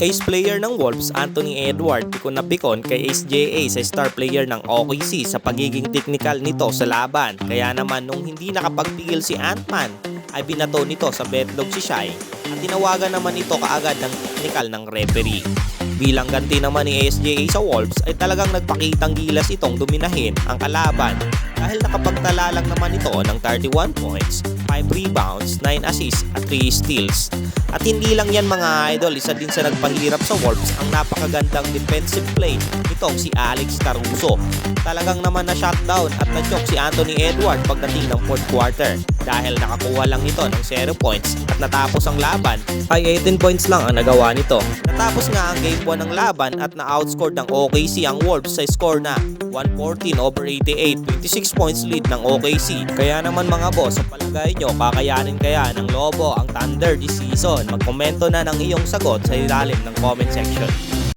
ace player ng Wolves, Anthony Edwards, pikon na pikon kay Ace JA sa star player ng OKC sa pagiging technical nito sa laban. Kaya naman nung hindi nakapagpigil si Ant-Man ay binato nito sa betlog si Shai at tinawagan naman ito kaagad ng technical ng referee. Bilang ganti naman ni ASJA sa Wolves ay talagang nagpakitang gilas itong dominahin ang kalaban dahil nakapagtala lang naman ito ng 31 points, 5 rebounds, 9 assists at 3 steals. At hindi lang yan mga idol, isa din sa nagpahirap sa Wolves ang napakagandang defensive play nitong si Alex Caruso. Talagang naman na shutdown at na-choke si Anthony Edwards pagdating ng 4th quarter dahil nakakuha lang ito ng 0 points at natapos ang laban ay 18 points lang ang nagawa nito. Natapos nga ang game 1 ng laban at na-outscored ng OKC ang Wolves sa score na 114/88, 26 points lead ng OKC. Kaya naman mga boss, sa palagay nyo, kakayanin kaya ng Lobo ang Thunder this season? Magkomento na ng iyong sagot sa ilalim ng comment section.